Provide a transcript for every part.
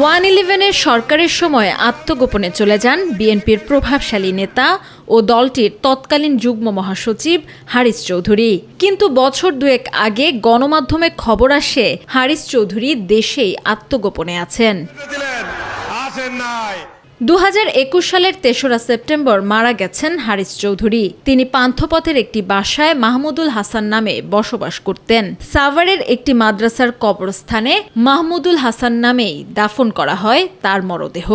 111-এর সরকারের সময় আত্মগোপনে চলে যান বিএনপির প্রভাবশালী নেতা ও দলটির তৎকালীন যুগ্ম মহাসচিব হারিস চৌধুরী। কিন্তু বছর দুয়েক আগে গণমাধ্যমে খবর আসে হারিস চৌধুরী দেশেই আত্মগোপনে আছেন। 2021 সালের 3রা সেপ্টেম্বর মারা গেছেন হারিস চৌধুরী। তিনি পান্থপথের একটি বাসায় মাহমুদুল হাসান নামে বসবাস করতেন। সাভারের একটি মাদ্রাসার কবরস্থানে মাহমুদুল হাসান নামেই দাফন করা হয় তার মরদেহ।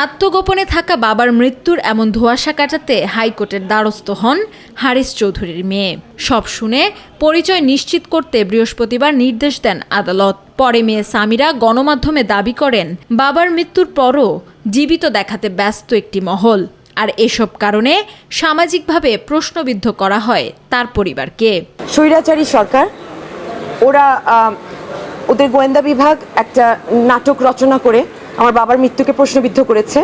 আত্মগোপনে থাকা বাবার মৃত্যুর এমন ধোঁয়াশা কাটাতে হাইকোর্টের দ্বারস্থ হন হারিস চৌধুরীর মেয়ে। সব শুনে পরিচয় নিশ্চিত করতে বৃহস্পতিবার নির্দেশ দেন আদালত। পরে মেয়ে সামিরা গণমাধ্যমে দাবি করেন, বাবার মৃত্যুর পরও জীবিত দেখাতে ব্যস্ত একটি মহল, আর এসব কারণে সামাজিকভাবে প্রশ্নবিদ্ধ করা হয় তার পরিবারকে। স্বৈরাচারী সরকার, ওরা ওদের গোয়েন্দা বিভাগ একটা নাটক রচনা করে আমার বাবার মৃত্যুকে প্রশ্নবিদ্ধ করেছে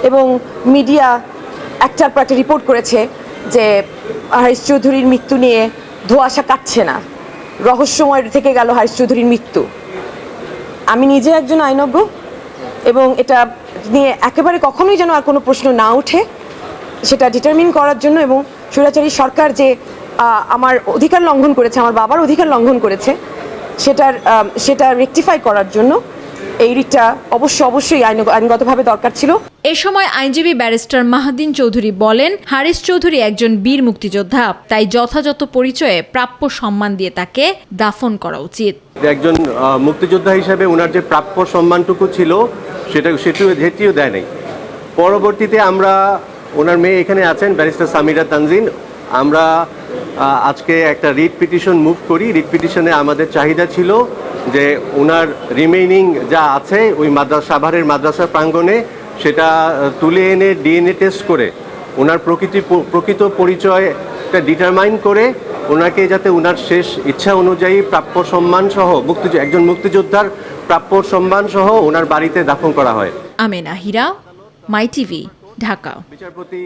এবং মিডিয়া একটার পর একটা রিপোর্ট করেছে যে হারিস চৌধুরীর মৃত্যু নিয়ে ধোঁয়াশা কাটছে না, রহস্যময় থেকে গেল হারিস চৌধুরীর মৃত্যু। আমি নিজে একজন আইনজ্ঞ এবং এটা নিয়ে একেবারে কখনোই যেন আর কোনো প্রশ্ন না ওঠে সেটা ডিটারমিন করার জন্য, এবং স্বৈরাচারী সরকার যে আমার অধিকার লঙ্ঘন করেছে, আমার বাবার অধিকার লঙ্ঘন করেছে, সেটা রেকটিফাই করার জন্য এই রিটটা অবশ্যই আইনগতভাবে দরকার ছিল। এ সময় আইনজীবী ব্যারিস্টার মাহাদিন চৌধুরী বলেন, হারিস চৌধুরী একজন বীর মুক্তিযোদ্ধা, তাই যথাযথ পরিচয়ে প্রাপ্য সম্মান দিয়ে তাকে দাফন করা উচিত। একজন মুক্তিযোদ্ধা হিসেবে ওনার যে প্রাপ্য সম্মানটুকু ছিল সেটিও দেয় নাই। পরবর্তীতে আমরা, ওনার মেয়ে এখানে আছেন ব্যারিস্টার সামিরা তানজিন, আমরা আজকে একটা রিট পিটিশন মুভ করি। রিট পিটিশনে আমাদের চাহিদা ছিল যে ওনার রিমেইনিং যা আছে ওই সাভারের মাদ্রাসা প্রাঙ্গণে সেটা তুলে এনে ডিএনএ টেস্ট করে ওনার প্রকৃত পরিচয়টা ডিটারমাইন করে ওনাকে যাতে ওনার শেষ ইচ্ছা অনুযায়ী প্রাপ্য সম্মান সহ একজন মুক্তিযোদ্ধার প্রাপ্য সম্মান সহ ওনার বাড়িতে দাফন করা হয়। আমেনা হিরা, মাই টিভি, ঢাকা। বিচারপতি